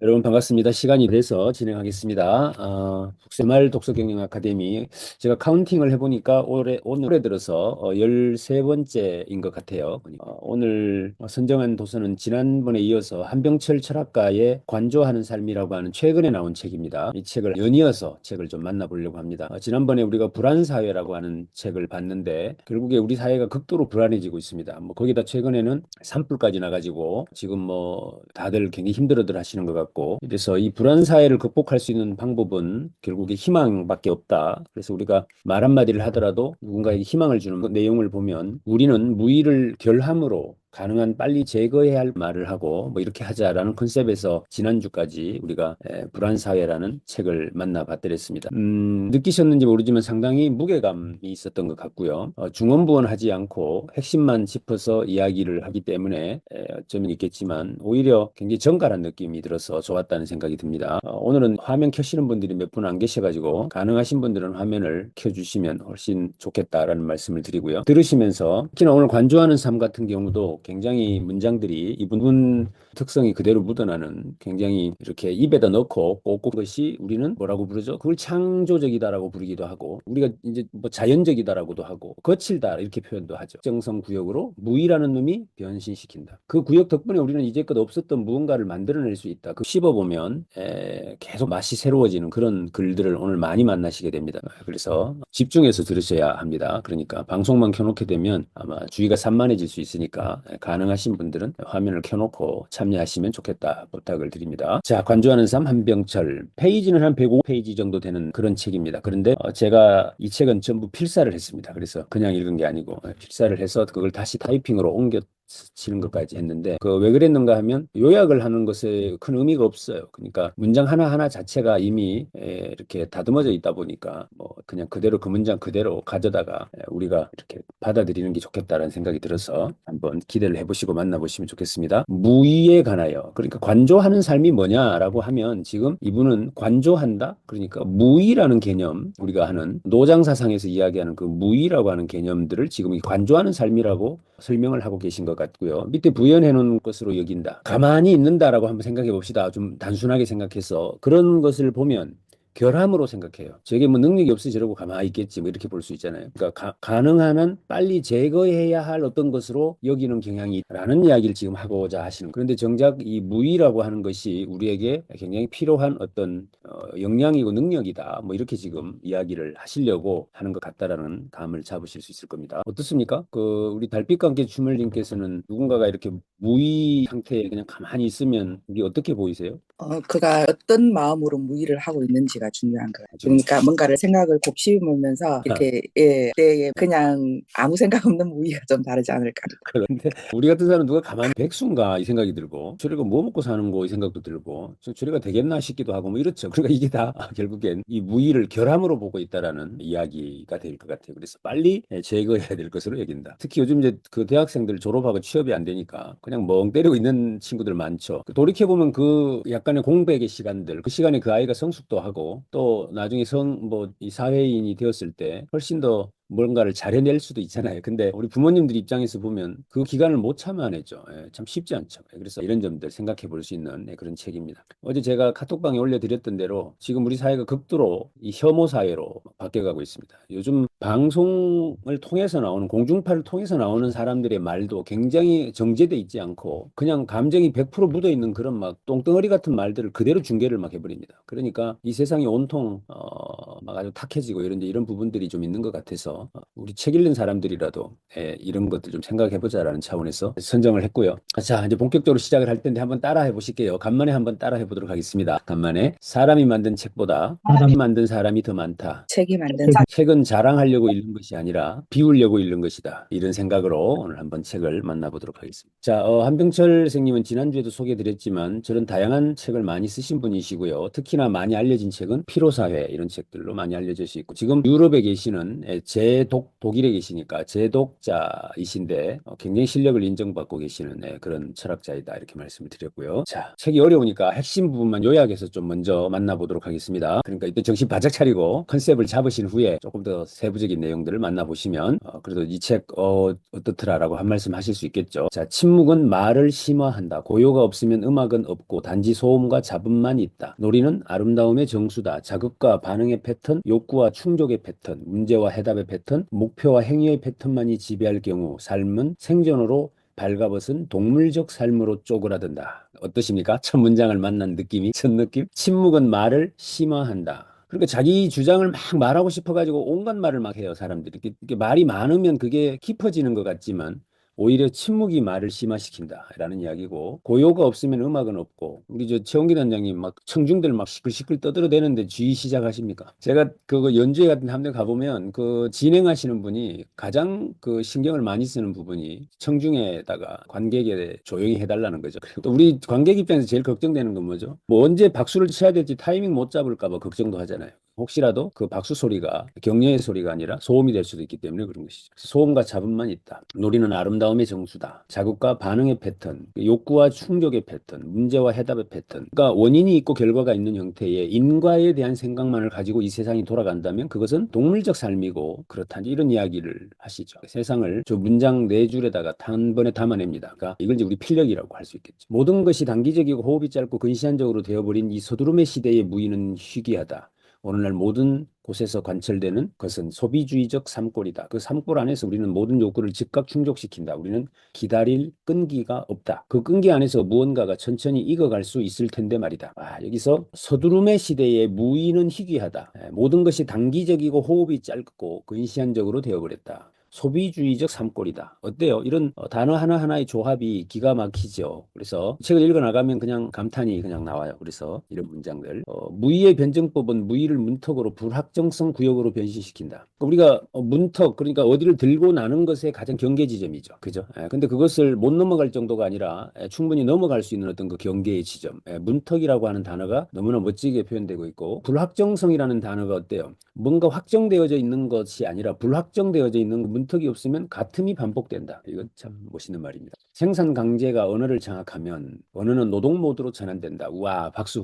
여러분 반갑습니다. 시간이 돼서 진행하겠습니다. 북새마을 독서경영 아카데미 제가 카운팅을 해보니까 올해 들어서 13번째인 것 같아요. 오늘 선정한 도서는 지난번에 이어서 한병철 철학가의 관조하는 삶이라고 하는 최근에 나온 책입니다. 이 책을 연이어서 책을 좀 만나보려고 합니다. 지난번에 우리가 불안사회라고 하는 책을 봤는데 결국에 우리 사회가 극도로 불안해지고 있습니다. 뭐 거기다 최근에는 산불까지 나가지고 지금 뭐 다들 굉장히 힘들어들 하시는 것 같고, 그래서 이 불안 사회를 극복할 수 있는 방법은 결국에 희망밖에 없다. 그래서 우리가 말 한마디를 하더라도 누군가에게 희망을 주는 그 내용을 보면 우리는 무의를 결함으로 가능한 빨리 제거해야 할 말을 하고 뭐 이렇게 하자라는 컨셉에서 지난주까지 우리가 불안사회라는 책을 만나봤더랬습니다. 느끼셨는지 모르지만 상당히 무게감이 있었던 것 같고요. 중언부언하지 않고 핵심만 짚어서 이야기를 하기 때문에 어쩌면 있겠지만 오히려 굉장히 정갈한 느낌이 들어서 좋았다는 생각이 듭니다. 오늘은 화면 켜시는 분들이 몇 분 안 계셔가지고 가능하신 분들은 화면을 켜주시면 훨씬 좋겠다라는 말씀을 드리고요. 들으시면서 특히나 오늘 관조하는 삶 같은 경우도 굉장히 문장들이 이분 특성이 그대로 묻어나는, 굉장히 이렇게 입에다 넣고 꼭꼭 것이 우리는 뭐라고 부르죠? 그걸 창조적이다라고 부르기도 하고 우리가 이제 뭐 자연적이다라고도 하고 거칠다 이렇게 표현도 하죠. 정성 구역으로 무의라는 놈이 변신시킨다. 그 구역 덕분에 우리는 이제껏 없었던 무언가를 만들어낼 수 있다. 그 씹어보면 계속 맛이 새로워지는 그런 글들을 오늘 많이 만나시게 됩니다. 그래서 집중해서 들으셔야 합니다. 그러니까 방송만 켜놓게 되면 아마 주의가 산만해질 수 있으니까 가능하신 분들은 화면을 켜놓고 참여하시면 좋겠다 부탁을 드립니다. 자, 관조하는 삶 한병철. 페이지는 한 105페이지 정도 되는 그런 책입니다. 그런데 제가 이 책은 전부 필사를 했습니다. 그래서 그냥 읽은 게 아니고 필사를 해서 그걸 다시 타이핑으로 옮겨 치는 것까지 했는데 그 왜 그랬는가 하면 요약을 하는 것에 큰 의미가 없어요. 그러니까 문장 하나하나 자체가 이미 이렇게 다듬어져 있다 보니까 뭐 그냥 그대로 그 문장 그대로 가져다가 우리가 이렇게 받아들이는 게 좋겠다라는 생각이 들어서 한번 기대를 해보시고 만나보시면 좋겠습니다. 무의에 관하여, 그러니까 관조하는 삶이 뭐냐라고 하면 지금 이분은 관조한다, 그러니까 무의라는 개념, 우리가 하는 노장사상에서 이야기하는 그 무의라고 하는 개념들을 지금 이 관조하는 삶이라고 설명을 하고 계신 것 같고요. 밑에 부연해 놓은 것으로 여긴다, 가만히 있는다라고 한번 생각해 봅시다. 좀 단순하게 생각해서 그런 것을 보면 결함으로 생각해요. 저게 뭐 능력이 없어 저러고 가만히 있겠지 뭐 이렇게 볼 수 있잖아요. 그러니까 가능한 한 빨리 제거해야 할 어떤 것으로 여기는 경향이 있다라는 이야기를 지금 하고자 하시는. 그런데 정작 이 무의라고 하는 것이 우리에게 굉장히 필요한 어떤 역량이고 능력이다, 뭐 이렇게 지금 이야기를 하시려고 하는 것 같다라는 감을 잡으실 수 있을 겁니다. 어떻습니까? 그 우리 달빛과 함께 주물님께서는 누군가가 이렇게 무의 상태에 그냥 가만히 있으면 우리 어떻게 보이세요? 그가 어떤 마음으로 무의를 하고 있는지가 중요한 거예요. 좀 그러니까 뭔가를 생각을 곱씹으면서 이렇게 때에 그냥 아무 생각 없는 무의가 좀 다르지 않을까. 그런데 우리 같은 사람은 누가 가만히 백수인가 이 생각이 들고, 저래가 뭐 먹고 사는 거 이 생각도 들고, 저래가 되겠나 싶기도 하고 뭐 이렇죠. 그러니까 이게 다 결국엔 이 무의를 결함으로 보고 있다라는 이야기가 될 것 같아요. 그래서 빨리 제거해야 될 것으로 여긴다. 특히 요즘 이제 그 대학생들 졸업하고 취업이 안 되니까 그냥 멍 때리고 있는 친구들 많죠. 돌이켜보면 그 약간의 공백의 시간들, 그 시간에 그 아이가 성숙도 하고 또 나중에 뭐 이 사회인이 되었을 때 훨씬 더 뭔가를 잘해낼 수도 있잖아요. 근데 우리 부모님들 입장에서 보면 그 기간을 못 참아내죠. 참 쉽지 않죠. 그래서 이런 점들 생각해 볼 수 있는 그런 책입니다. 어제 제가 카톡방에 올려드렸던 대로 지금 우리 사회가 극도로 이 혐오 사회로 바뀌어가고 있습니다. 요즘 방송을 통해서 나오는, 공중파를 통해서 나오는 사람들의 말도 굉장히 정제돼 있지 않고 그냥 감정이 100% 묻어 있는 그런 막 똥덩어리 같은 말들을 그대로 중계를 막 해버립니다. 그러니까 이 세상이 온통 막 아주 탁해지고 이런 부분들이 좀 있는 것 같아서 우리 책 읽는 사람들이라도 이런 것들 좀 생각해보자라는 차원에서 선정을 했고요. 자, 이제 본격적으로 시작을 할 텐데 한번 따라해 보실게요. 간만에 한번 따라해 보도록 하겠습니다. 간만에. 사람이 만든 책보다 사람이 만든 사람이 더 많다. 책이 만든 책은 자랑하려고 읽는 것이 아니라 비우려고 읽는 것이다. 이런 생각으로 오늘 한번 책을 만나보도록 하겠습니다. 자, 한병철 선생님은 지난주에도 소개드렸지만 저런 다양한 책을 많이 쓰신 분이시고요. 특히나 많이 알려진 책은 피로사회 이런 책들로 많이 알려져 있고, 지금 유럽에 계시는 제 독일에 계시니까 제독자이신데 굉장히 실력을 인정받고 계시는 그런 철학자이다 이렇게 말씀을 드렸고요. 자, 책이 어려우니까 핵심 부분만 요약해서 좀 먼저 만나보도록 하겠습니다. 그러니까 이때 정신 바짝 차리고 컨셉을 잡으신 후에 조금 더 세부적인 내용들을 만나보시면 그래도 이 책 어떻더라라고 한 말씀 하실 수 있겠죠. 자, 침묵은 말을 심화한다. 고요가 없으면 음악은 없고 단지 소음과 잡음만 있다. 놀이는 아름다움의 정수다. 자극과 반응의 패턴, 욕구와 충족의 패턴, 문제와 해답의 패턴, 목표와 행위의 패턴만이 지배할 경우 삶은 생존으로 발가벗은 동물적 삶으로 쪼그라든다. 어떠십니까? 첫 문장을 만난 느낌이, 첫 느낌? 침묵은 말을 심화한다. 그러니까 자기 주장을 막 말하고 싶어가지고 온갖 말을 막 해요, 사람들이. 이렇게 말이 많으면 그게 깊어지는 것 같지만 오히려 침묵이 말을 심화시킨다라는 이야기고, 고요가 없으면 음악은 없고, 우리 저 최홍기 단장님 막 청중들 막 시끌시끌 떠들어대는데 주의 시작하십니까? 제가 그거 연주회 같은 데 한번 가보면 그 진행하시는 분이 가장 그 신경을 많이 쓰는 부분이 청중에다가 관객에 조용히 해달라는 거죠. 그리고 또 우리 관객 입장에서 제일 걱정되는 건 뭐죠? 뭐 언제 박수를 쳐야 될지 타이밍 못 잡을까 봐 걱정도 하잖아요. 혹시라도 그 박수 소리가 격려의 소리가 아니라 소음이 될 수도 있기 때문에 그런 것이죠. 소음과 잡음만 있다. 놀이는 아름다움의 정수다. 자극과 반응의 패턴, 욕구와 충족의 패턴, 문제와 해답의 패턴. 그러니까 원인이 있고 결과가 있는 형태의 인과에 대한 생각만을 가지고 이 세상이 돌아간다면 그것은 동물적 삶이고 그렇다. 이런 이야기를 하시죠. 세상을 저 문장 네 줄에다가 단번에 담아냅니다. 그러니까 이걸 이제 우리 필력이라고 할 수 있겠죠. 모든 것이 단기적이고 호흡이 짧고 근시안적으로 되어버린 이 서두름의 시대의 무의는 희귀하다. 오늘날 모든 곳에서 관철되는 것은 소비주의적 삶골이다. 그 삶골 안에서 우리는 모든 욕구를 즉각 충족시킨다. 우리는 기다릴 끈기가 없다. 그 끈기 안에서 무언가가 천천히 익어갈 수 있을 텐데 말이다. 여기서 서두름의 시대에 무의는 희귀하다. 모든 것이 단기적이고 호흡이 짧고 근시안적으로 되어버렸다. 소비주의적 삶골이다. 어때요? 이런 단어 하나하나의 조합이 기가 막히죠. 그래서 책을 읽어 나가면 그냥 감탄이 그냥 나와요. 그래서 이런 문장들. 무의의 변증법은 무의를 문턱으로 불확정성 구역으로 변신시킨다. 그러니까 우리가 문턱, 그러니까 어디를 들고 나는 것의 가장 경계 지점이죠. 그죠? 근데 그것을 못 넘어갈 정도가 아니라 충분히 넘어갈 수 있는 어떤 그 경계의 지점. 문턱이라고 하는 단어가 너무나 멋지게 표현되고 있고, 불확정성이라는 단어가 어때요? 뭔가 확정되어져 있는 것이 아니라 불확정되어져 있는 문턱이 없으면 가틈이 반복된다. 이건 참 멋있는 말입니다. 생산 강제가 언어를 장악하면 언어는 노동 모드로 전환된다. 우와, 박수.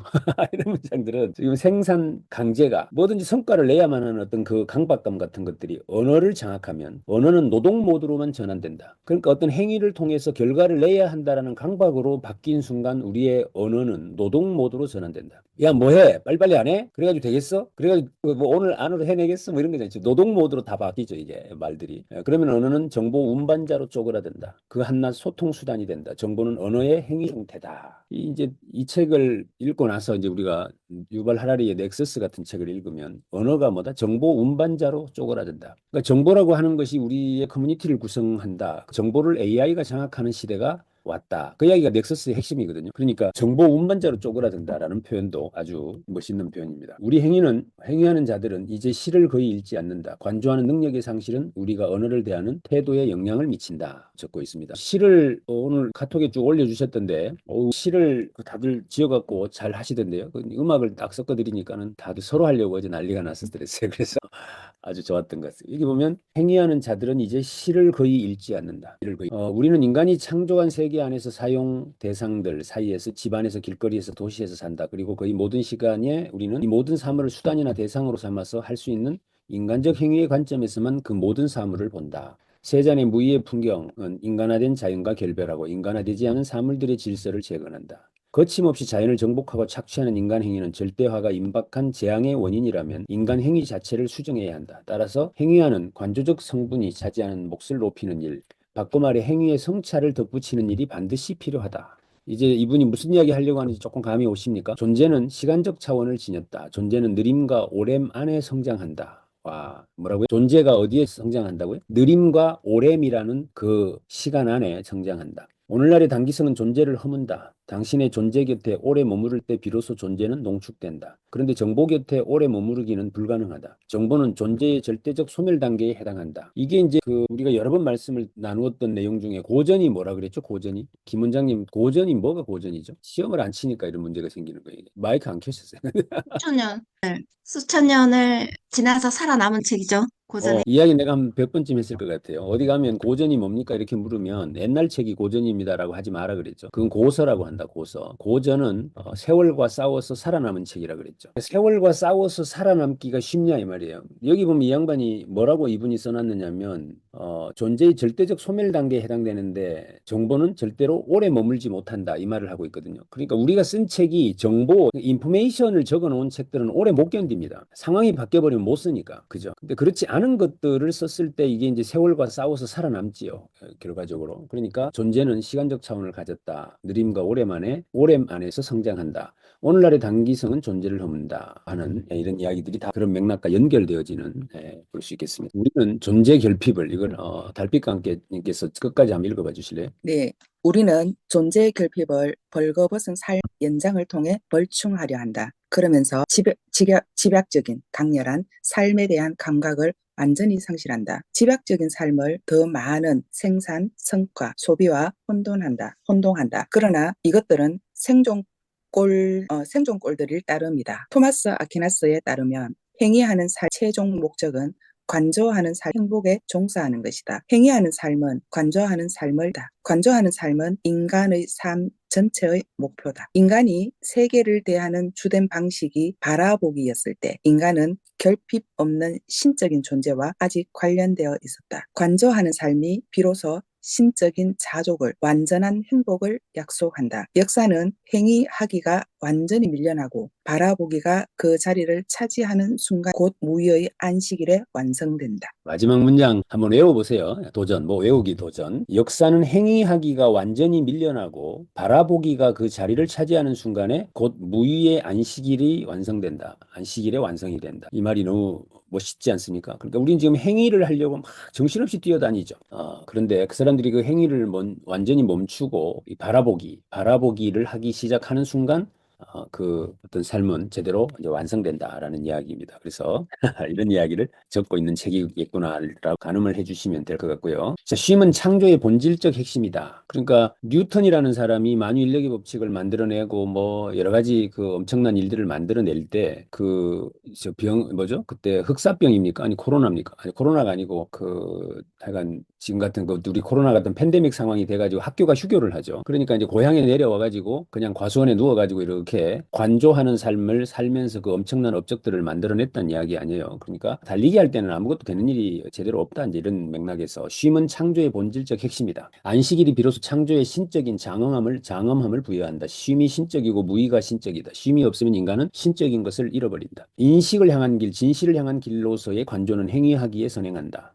이런 문장들은 지금 생산 강제가 뭐든지 성과를 내야만 하는 어떤 그 강박감 같은 것들이 언어를 장악하면 언어는 노동 모드로만 전환된다. 그러니까 어떤 행위를 통해서 결과를 내야 한다라는 강박으로 바뀐 순간 우리의 언어는 노동 모드로 전환된다. 야, 뭐 해? 빨리빨리 안 해? 그래가지고 되겠어? 그래가지고 뭐 오늘 안으로 해내겠어? 뭐 이런 거잖아요. 노동 모드로 다 바뀌죠, 이게 말들이. 그러면 언어는 정보 운반자로 쪼그라든다. 그 한낱 소통 수단이 된다. 정보는 언어의 행위 형태다. 이제 이 책을 읽고 나서 이제 우리가 유발 하라리의 넥서스 같은 책을 읽으면 언어가 뭐다? 정보 운반자로 쪼그라든다. 그러니까 정보라고 하는 것이 우리의 커뮤니티를 구성한다. 정보를 AI가 장악하는 시대가 왔다. 그 이야기가 넥서스의 핵심이거든요. 그러니까 정보 운반자로 쪼그라든다라는 표현도 아주 멋있는 표현입니다. 우리 행위하는 자들은 이제 시를 거의 읽지 않는다. 관조하는 능력의 상실은 우리가 언어를 대하는 태도에 영향을 미친다. 적고 있습니다. 시를 오늘 카톡에 쭉 올려주셨던데 시를 다들 지어갖고 잘 하시던데요. 음악을 딱 섞어드리니까는 다들 서로 하려고 어제 난리가 났었더랬어요. 그래서 아주 좋았던 것 같습니다. 여기 보면 행위하는 자들은 이제 시를 거의 읽지 않는다. 우리는 인간이 창조한 세계 안에서 사용 대상들 사이에서 집안에서 길거리에서 도시에서 산다. 그리고 거의 모든 시간에 우리는 이 모든 사물을 수단이나 대상으로 삼아서 할 수 있는 인간적 행위의 관점에서만 그 모든 사물을 본다. 세잔의 무의의 풍경은 인간화된 자연과 결별하고 인간화되지 않은 사물들의 질서를 재건한다. 거침없이 자연을 정복하고 착취하는 인간 행위는 절대화가 임박한 재앙의 원인이라면 인간 행위 자체를 수정해야 한다. 따라서 행위하는 관조적 성분이 차지하는 몫을 높이는 일, 바꿔 말해 행위의 성찰을 덧붙이는 일이 반드시 필요하다. 이제 이분이 무슨 이야기 하려고 하는지 조금 감이 오십니까? 존재는 시간적 차원을 지녔다. 존재는 느림과 오렘 안에 성장한다. 와, 뭐라고요? 존재가 어디에 성장한다고요? 느림과 오렘이라는 그 시간 안에 성장한다. 오늘날의 단기성은 존재를 허문다. 당신의 존재 곁에 오래 머무를 때 비로소 존재는 농축된다. 그런데 정보 곁에 오래 머무르기는 불가능하다. 정보는 존재의 절대적 소멸 단계에 해당한다. 이게 이제 그 우리가 여러 번 말씀을 나누었던 내용 중에 고전이 뭐라 그랬죠? 고전이? 김 원장님, 고전이 뭐가 고전이죠? 시험을 안 치니까 이런 문제가 생기는 거예요. 마이크 안 켜셨어요. 수천 년, 수천 년을 지나서 살아남은 책이죠. 고전의 이야기 내가 한 100번쯤 했을 것 같아요. 어디 가면 고전이 뭡니까? 이렇게 물으면 옛날 책이 고전입니다라고 하지 마라 그랬죠. 그건 고서라고 한다, 고서. 고전은 세월과 싸워서 살아남은 책이라 그랬죠. 세월과 싸워서 살아남기가 쉽냐 이 말이에요. 여기 보면 이 양반이 뭐라고 이분이 써놨느냐면 존재의 절대적 소멸 단계에 해당되는데 정보는 절대로 오래 머물지 못한다 이 말을 하고 있거든요. 그러니까 우리가 쓴 책이 정보, 인포메이션을 적어놓은 책들은 오래 못 견딥니다. 상황이 바뀌어버리면 못 쓰니까. 그죠? 근데 그렇지 않은 것들을 썼을 때 이게 이제 세월과 싸워서 살아남지요. 결과적으로. 그러니까 존재는 시간적 차원을 가졌다. 느림과 오렘 안에서 성장한다. 오늘날의 단기성은 존재를 허문다 하는 이런 이야기들이 다 그런 맥락과 연결되어지는 볼 수 있겠습니다. 우리는 존재 결핍을 이걸 달빛과 함께님께서 끝까지 한번 읽어봐 주실래요? 네, 우리는 존재의 결핍을 벌거벗은 삶 연장을 통해 벌충하려 한다. 그러면서 집약적인 강렬한 삶에 대한 감각을 완전히 상실한다. 집약적인 삶을 더 많은 생산, 성과, 소비와 혼동한다. 그러나 이것들은 생존꼴들을 따릅니다. 토마스 아퀴나스에 따르면 행위하는 삶 최종 목적은 관조하는 삶, 행복에 종사하는 것이다. 행위하는 삶은 관조하는 삶은 인간의 삶 전체의 목표다. 인간이 세계를 대하는 주된 방식이 바라보기였을 때 인간은 결핍 없는 신적인 존재와 아직 관련되어 있었다. 관조하는 삶이 비로소 신적인 자족을, 완전한 행복을 약속한다. 역사는 행위하기가 완전히 밀려나고 바라보기가 그 자리를 차지하는 순간 곧 무의의 안식일에 완성된다. 마지막 문장 한번 외워보세요. 도전, 외우기 도전. 역사는 행위하기가 완전히 밀려나고 바라보기가 그 자리를 차지하는 순간에 곧 무의의 안식일이 완성된다. 안식일의 완성이 된다. 이 말이 너무 멋있지 않습니까? 그러니까 우리는 지금 행위를 하려고 막 정신없이 뛰어다니죠. 그런데 그 사람들이 그 행위를 완전히 멈추고 이 바라보기를 하기 시작하는 순간 그 어떤 삶은 제대로 이제 완성된다라는 이야기입니다. 그래서 이런 이야기를 적고 있는 책이겠구나라고 가늠을 해주시면 될 것 같고요. 자, 쉼은 창조의 본질적 핵심이다. 그러니까 뉴턴이라는 사람이 만유인력의 법칙을 만들어내고 뭐 여러 가지 그 엄청난 일들을 만들어낼 때 그 저 병 뭐죠? 그때 흑사병입니까? 아니 코로나입니까? 아니 코로나가 아니고 그 하여간 지금 같은 그 우리 코로나 같은 팬데믹 상황이 돼가지고 학교가 휴교를 하죠. 그러니까 이제 고향에 내려와가지고 그냥 과수원에 누워가지고 이렇게 관조하는 삶을 살면서 그 엄청난 업적들을 만들어냈다는 이야기 아니에요. 그러니까 달리기 할 때는 아무것도 되는 일이 제대로 없다. 이제 이런 맥락에서 쉼은 창조의 본질적 핵심이다. 안식일이 비로소 창조의 신적인 장엄함을 부여한다. 쉼이 신적이고 무의가 신적이다. 쉼이 없으면 인간은 신적인 것을 잃어버린다. 인식을 향한 길, 진실을 향한 길로서의 관조는 행위하기에 선행한다.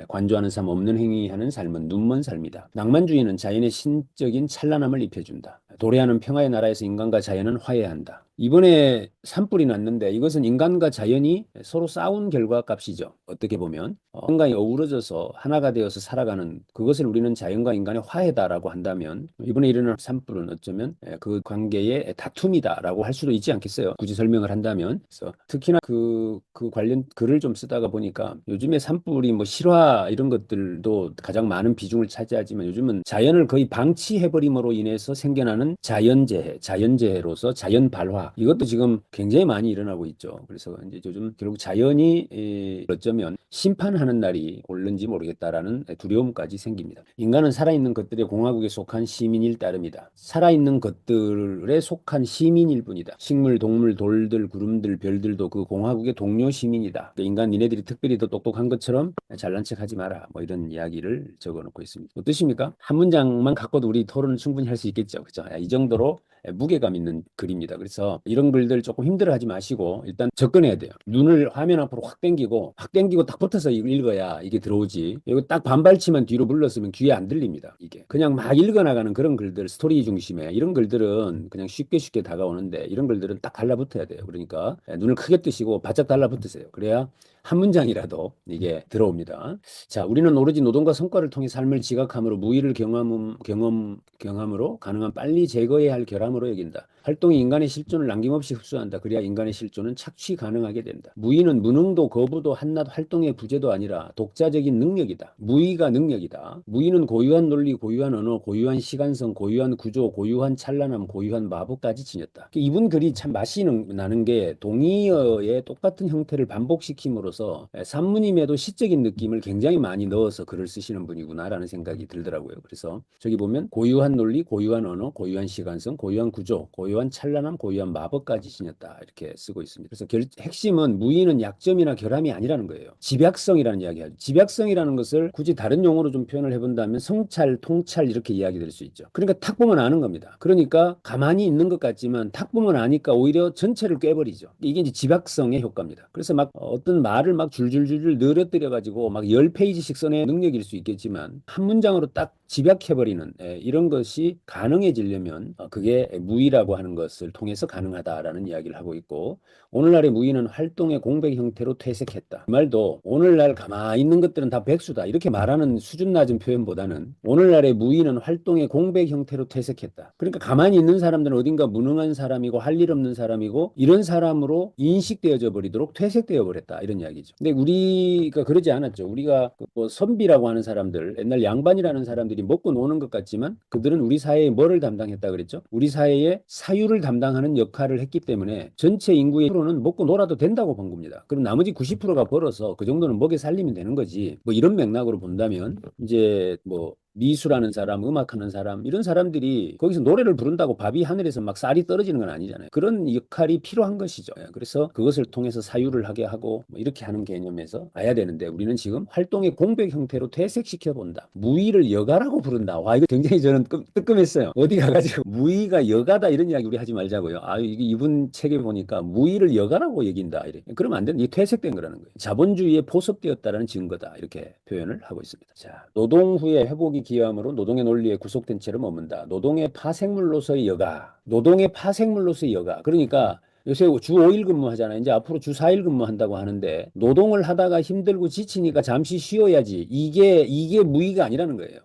관조하는 삶, 없는 행위하는 삶은 눈먼 삶이다. 낭만주의는 자연의 신적인 찬란함을 입혀준다. 도래하는 평화의 나라에서 인간과 자연은 화해한다. 이번에 산불이 났는데 이것은 인간과 자연이 서로 싸운 결과값이죠. 어떻게 보면 인간이 어우러져서 하나가 되어서 살아가는 그것을 우리는 자연과 인간의 화해다라고 한다면 이번에 일어난 산불은 어쩌면 그 관계의 다툼이다라고 할 수도 있지 않겠어요. 굳이 설명을 한다면. 그래서 특히나 그 관련 글을 좀 쓰다가 보니까 요즘에 산불이 뭐 실화 이런 것들도 가장 많은 비중을 차지하지만 요즘은 자연을 거의 방치해버림으로 인해서 생겨나는 자연재해로서 자연 발화 이것도 지금 굉장히 많이 일어나고 있죠. 그래서 이제 요즘 결국 자연이 어쩌면 심판하는 날이 올는지 모르겠다라는 두려움까지 생깁니다. 인간은 살아있는 것들의 공화국에 속한 시민일 따름이다. 살아있는 것들에 속한 시민일 뿐이다. 식물, 동물, 돌들, 구름들, 별들도 그 공화국의 동료 시민이다. 그러니까 인간 니네들이 특별히 더 똑똑한 것처럼 잘난 척하지 마라. 뭐 이런 이야기를 적어놓고 있습니다. 어떠십니까? 한 문장만 갖고도 우리 토론을 충분히 할 수 있겠죠. 그죠? 이 정도로 무게감 있는 글입니다. 그래서 이런 글들 조금 힘들어하지 마시고 일단 접근해야 돼요. 눈을 화면 앞으로 확 당기고 딱 붙어서 읽어야 이게 들어오지. 이거 딱 반발치만 뒤로 물렀으면 귀에 안 들립니다. 이게 그냥 막 읽어나가는 그런 글들 스토리 중심에 이런 글들은 그냥 쉽게 다가오는데 이런 글들은 딱 달라붙어야 돼요. 그러니까 눈을 크게 뜨시고 바짝 달라붙으세요. 그래야 한 문장이라도 이게 들어옵니다. 자, 우리는 오로지 노동과 성과를 통해 삶을 지각함으로 무의를 경험으로 가능한 빨리 제거해야 할 결함으로 여긴다. 활동이 인간의 실존을 남김없이 흡수한다. 그래야 인간의 실존은 착취 가능하게 된다. 무의는 무능도 거부도 한낱 활동의 부재도 아니라 독자적인 능력이다. 무의가 능력이다. 무의는 고유한 논리, 고유한 언어, 고유한 시간성, 고유한 구조, 고유한 찬란함, 고유한 마법까지 지녔다. 이분 글이 참 맛이 나는 게 동의어의 똑같은 형태를 반복시킴으로써 산문임에도 시적인 느낌을 굉장히 많이 넣어서 글을 쓰시는 분이구나라는 생각이 들더라고요. 그래서 저기 보면 고유한 논리, 고유한 언어, 고유한 시간성, 고유한 구조, 고유한 찬란함, 고유한 마법까지 지녔다. 이렇게 쓰고 있습니다. 그래서 핵심은 무의는 약점이나 결함이 아니라는 거예요. 집약성이라는 이야기하죠. 집약성이라는 것을 굳이 다른 용어로 좀 표현을 해본다면 성찰, 통찰 이렇게 이야기될 수 있죠. 그러니까 탁 보면 아는 겁니다. 그러니까 가만히 있는 것 같지만 탁 보면 아니까 오히려 전체를 꿰버리죠. 이게 이제 집약성의 효과입니다. 그래서 막 어떤 말을 막 줄줄줄줄 늘어뜨려 가지고 막 10페이지씩 써내 능력일 수 있겠지만 한 문장으로 딱 집약해버리는 이런 것이 가능해지려면 그게 무의라고 하는 것을 통해서 가능하다라는 이야기를 하고 있고, 오늘날의 무의는 활동의 공백 형태로 퇴색했다. 이 말도 오늘날 가만히 있는 것들은 다 백수다 이렇게 말하는 수준 낮은 표현보다는 오늘날의 무의는 활동의 공백 형태로 퇴색했다. 그러니까 가만히 있는 사람들은 어딘가 무능한 사람이고 할 일 없는 사람이고 이런 사람으로 인식되어져 버리도록 퇴색되어 버렸다 이런 이야기죠. 근데 우리가 그러지 않았죠. 우리가 뭐 선비라고 하는 사람들, 옛날 양반이라는 사람들이 먹고 노는 것 같지만 그들은 우리 사회에 뭐를 담당했다 그랬죠? 우리 사회의 사유를 담당하는 역할을 했기 때문에 전체 인구의 10%는 먹고 놀아도 된다고 본 겁니다. 그럼 나머지 90%가 벌어서 그 정도는 먹여 살리면 되는 거지. 뭐 이런 맥락으로 본다면 이제 뭐 미술하는 사람, 음악하는 사람 이런 사람들이 거기서 노래를 부른다고 밥이 하늘에서 막 쌀이 떨어지는 건 아니잖아요. 그런 역할이 필요한 것이죠. 그래서 그것을 통해서 사유를 하게 하고 뭐 이렇게 하는 개념에서 봐야 되는데 우리는 지금 활동의 공백 형태로 퇴색시켜 본다. 무의를 여가라고 부른다. 와 이거 굉장히 저는 뜨끔했어요. 어디 가가지고 무의가 여가다 이런 이야기 우리 하지 말자고요. 아 이분 책에 보니까 무의를 여가라고 얘긴다. 이래. 그러면 안 된다. 이게 퇴색된 거라는 거예요. 자본주의에 포섭되었다라는 증거다. 이렇게 표현을 하고 있습니다. 자, 노동 후에 회복이 기여함으로 노동의 논리에 구속된 채로 머문다. 노동의 파생물로서의 여가. 노동의 파생물로서의 여가. 그러니까 요새 주 5일 근무하잖아요. 이제 앞으로 주 4일 근무한다고 하는데 노동을 하다가 힘들고 지치니까 잠시 쉬어야지. 이게 무의가 아니라는 거예요.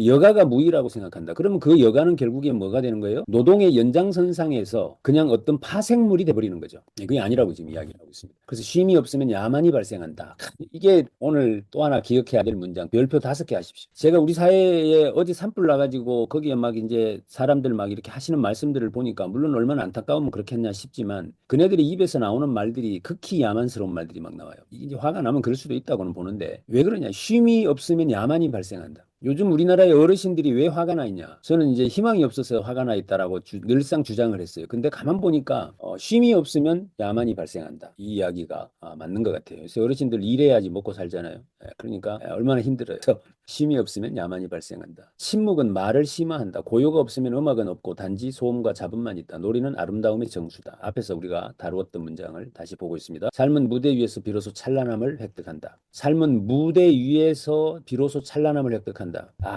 여가가 무의라고 생각한다. 그러면 그 여가는 결국에 뭐가 되는 거예요? 노동의 연장선상에서 그냥 어떤 파생물이 돼버리는 거죠. 그게 아니라고 지금 이야기를 하고 있습니다. 그래서 쉼이 없으면 야만이 발생한다. 이게 오늘 또 하나 기억해야 될 문장. 별표 5개 하십시오. 제가 우리 사회에 어디 산불 나가지고 거기에 막 이제 사람들 막 이렇게 하시는 말씀들을 보니까 물론 얼마나 안타까우면 그렇겠냐 싶지만 그네들이 입에서 나오는 말들이 극히 야만스러운 말들이 막 나와요. 이제 화가 나면 그럴 수도 있다고는 보는데 왜 그러냐? 쉼이 없으면 야만이 발생한다. 요즘 우리나라의 어르신들이 왜 화가 나 있냐? 저는 이제 희망이 없어서 화가 나 있다라고 늘상 주장을 했어요. 근데 가만 보니까 쉼이 없으면 야만이 발생한다. 이 이야기가 맞는 것 같아요. 그래서 어르신들 일해야지 먹고 살잖아요. 그러니까 얼마나 힘들어요. 쉼이 없으면 야만이 발생한다. 침묵은 말을 심화한다. 고요가 없으면 음악은 없고 단지 소음과 잡음만 있다. 노래는 아름다움의 정수다. 앞에서 우리가 다루었던 문장을 다시 보고 있습니다. 삶은 무대 위에서 비로소 찬란함을 획득한다. 삶은 무대 위에서 비로소 찬란함을 획득한다.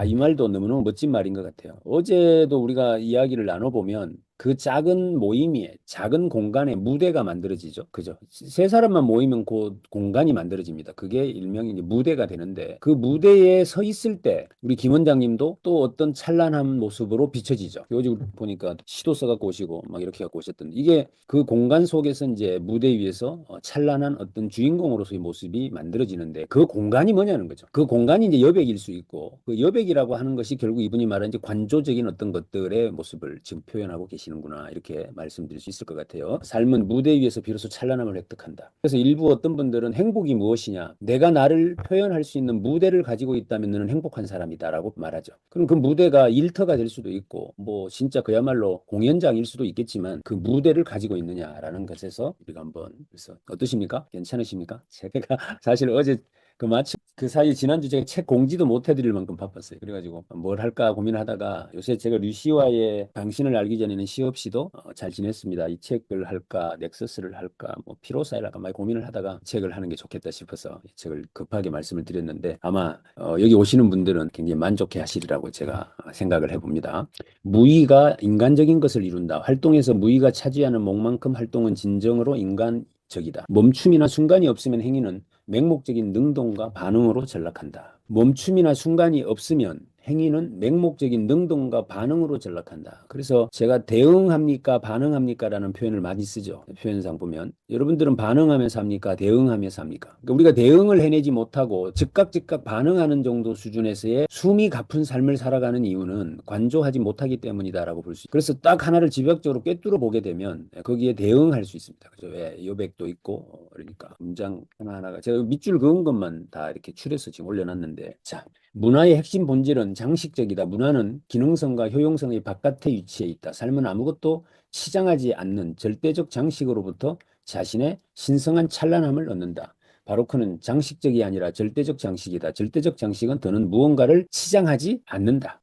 이 말도 너무너무 멋진 말인 것 같아요. 어제도 우리가 이야기를 나눠보면 그 작은 모임에 작은 공간에 무대가 만들어지죠. 그죠? 세 사람만 모이면 그 공간이 만들어집니다. 그게 일명 이제 무대가 되는데 그 무대에 서 있을 때 우리 김 원장님도 또 어떤 찬란한 모습으로 비춰지죠. 어제 보니까 시도 써갖고 오시고 막 이렇게 갖고 오셨던데 이게 그 공간 속에서 이제 무대 위에서 찬란한 어떤 주인공으로서의 모습이 만들어지는데 그 공간이 뭐냐는 거죠. 그 공간이 이제 여백일 수 있고 그 여백이라고 하는 것이 결국 이분이 말한 이제 관조적인 어떤 것들의 모습을 지금 표현하고 계시는구나 이렇게 말씀드릴 수 있을 것 같아요. 삶은 무대 위에서 비로소 찬란함을 획득한다. 그래서 일부 어떤 분들은 행복이 무엇이냐? 내가 나를 표현할 수 있는 무대를 가지고 있다면 너는 행복한 사람이다라고 말하죠. 그럼 그 무대가 일터가 될 수도 있고 뭐 진짜 그야말로 공연장일 수도 있겠지만 그 무대를 가지고 있느냐라는 것에서 우리가 한번 그래서 어떠십니까? 괜찮으십니까? 제가 사실 어제 마침 그 사이 지난주 제가 책 공지도 못 해드릴 만큼 바빴어요. 그래가지고 뭘 할까 고민하다가 요새 제가 류시와의 당신을 알기 전에는 시 없이도 잘 지냈습니다. 이 책을 할까 넥서스를 할까 뭐 피로사일 할까 많이 고민을 하다가 책을 하는 게 좋겠다 싶어서 이 책을 급하게 말씀을 드렸는데 아마 여기 오시는 분들은 굉장히 만족해 하시리라고 제가 생각을 해봅니다. 무의가 인간적인 것을 이룬다. 활동에서 무의가 차지하는 몫만큼 활동은 진정으로 인간적이다. 멈춤이나 순간이 없으면 행위는 맹목적인 능동과 반응으로 전락한다. 멈춤이나 순간이 없으면 행위는 맹목적인 능동과 반응으로 전락한다. 그래서 제가 대응합니까, 반응합니까라는 표현을 많이 쓰죠. 표현상 보면 여러분들은 반응하면서 합니까, 대응하면서 합니까? 그러니까 우리가 대응을 해내지 못하고 즉각 반응하는 정도 수준에서의 숨이 가쁜 삶을 살아가는 이유는 관조하지 못하기 때문이다라고 볼 수 있어요. 그래서 딱 하나를 집약적으로 꿰뚫어 보게 되면 거기에 대응할 수 있습니다. 그죠? 왜 여백도 있고 그러니까 문장 하나하나가 제가 밑줄 그은 것만 다 이렇게 추려서 지금 올려놨는데 자. 문화의 핵심 본질은 장식적이다. 문화는 기능성과 효용성의 바깥에 위치해 있다. 삶은 아무것도 치장하지 않는 절대적 장식으로부터 자신의 신성한 찬란함을 얻는다. 바로크는 장식적이 아니라 절대적 장식이다. 절대적 장식은 더는 무언가를 치장하지 않는다.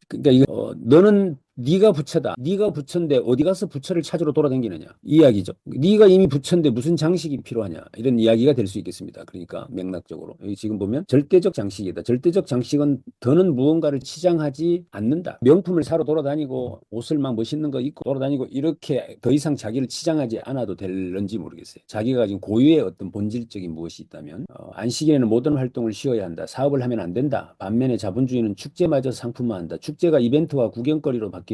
그러니까 이거 너는 네가 부처다. 네가 부처인데 어디 가서 부처를 찾으러 돌아다니느냐 이 이야기죠. 네가 이미 부처인데 무슨 장식이 필요하냐 이런 이야기가 될 수 있겠습니다. 그러니까 맥락적으로 여기 지금 보면 절대적 장식이다. 절대적 장식은 더는 무언가를 치장하지 않는다. 명품을 사러 돌아다니고 옷을 막 멋있는 거 입고 돌아다니고 이렇게 더 이상 자기를 치장하지 않아도 될런지 모르겠어요. 자기가 가진 고유의 어떤 본질적인 무엇이 있다면 안식일에는 모든 활동을 쉬어야 한다. 사업을 하면 안 된다. 반면에 자본주의는 축제마저 상품화한다. 축제가 이벤트와 구경거리로 바뀐다.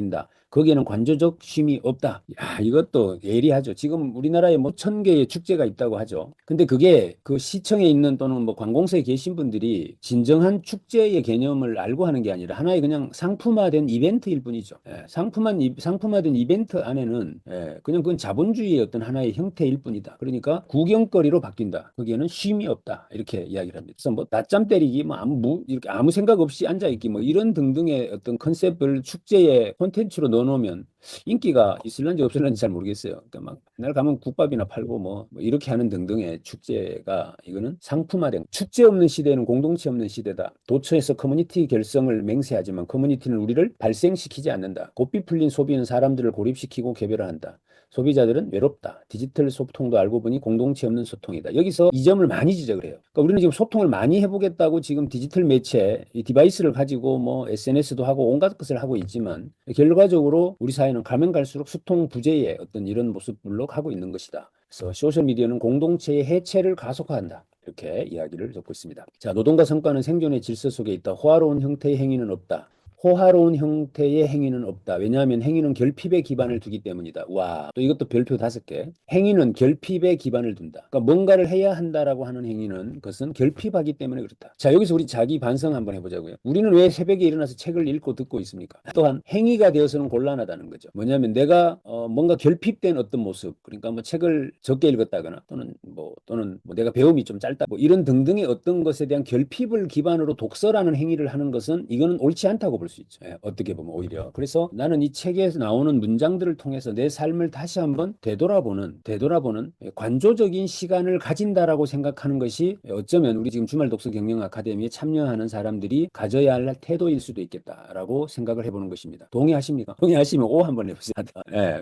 거기에는 관조적 쉼이 없다. 야, 이것도 예리하죠. 지금 우리나라에 뭐 1,000개의 축제가 있다고 하죠. 근데 그게 그 시청에 있는 또는 뭐 관공서에 계신 분들이 진정한 축제의 개념을 알고 하는 게 아니라 하나의 그냥 상품화된 이벤트일 뿐이죠. 상품화된 이벤트 안에는 그냥 그건 자본주의의 어떤 하나의 형태일 뿐이다. 그러니까 구경거리로 바뀐다. 거기에는 쉼이 없다. 이렇게 이야기를 합니다. 그래서 뭐 낮잠 때리기, 뭐 이렇게 아무 생각 없이 앉아있기, 뭐 이런 등등의 어떤 컨셉을 축제의 콘텐츠로 넣어놓으면 인기가 있을런지 없을런지 잘 모르겠어요. 그러니까 막 맨날 가면 국밥이나 팔고 뭐 이렇게 하는 등등의 축제가 이거는 상품화된 축제 없는 시대는 공동체 없는 시대다. 도처에서 커뮤니티 결성을 맹세하지만 커뮤니티는 우리를 발생시키지 않는다. 고삐 풀린 소비는 사람들을 고립시키고 개별화한다. 소비자들은 외롭다. 디지털 소통도 알고 보니 공동체 없는 소통이다. 여기서 이 점을 많이 지적을 해요. 그러니까 우리는 지금 소통을 많이 해보겠다고 지금 디지털 매체, 이 디바이스를 가지고 뭐 SNS도 하고 온갖 것을 하고 있지만 결과적으로 우리 사회는 가면 갈수록 소통 부재의 어떤 이런 모습들로 가고 있는 것이다. 그래서 소셜미디어는 공동체의 해체를 가속화한다. 이렇게 이야기를 적고 있습니다. 자, 노동과 성과는 생존의 질서 속에 있다. 호화로운 형태의 행위는 없다. 호화로운 형태의 행위는 없다. 왜냐하면 행위는 결핍에 기반을 두기 때문이다. 와, 또 이것도 별표 5개. 행위는 결핍에 기반을 둔다. 그러니까 뭔가를 해야 한다라고 하는 행위는 그것은 결핍하기 때문에 그렇다. 자, 여기서 우리 자기 반성 한번 해보자고요. 우리는 왜 새벽에 일어나서 책을 읽고 듣고 있습니까? 또한 행위가 되어서는 곤란하다는 거죠. 뭐냐면 내가 뭔가 결핍된 어떤 모습, 그러니까 뭐 책을 적게 읽었다거나 또는 뭐 내가 배움이 좀 짧다, 뭐 이런 등등의 어떤 것에 대한 결핍을 기반으로 독서라는 행위를 하는 것은 이거는 옳지 않다고 볼 수 있죠. 어떻게 보면 오히려. 그래서 나는 이 책에서 나오는 문장들을 통해서 내 삶을 다시 한번 되돌아보는 관조적인 시간을 가진다라고 생각하는 것이 어쩌면 우리 지금 주말 독서 경영 아카데미에 참여하는 사람들이 가져야 할 태도일 수도 있겠다라고 생각을 해보는 것입니다. 동의하십니까? 동의하시면 오 한번 해보세요.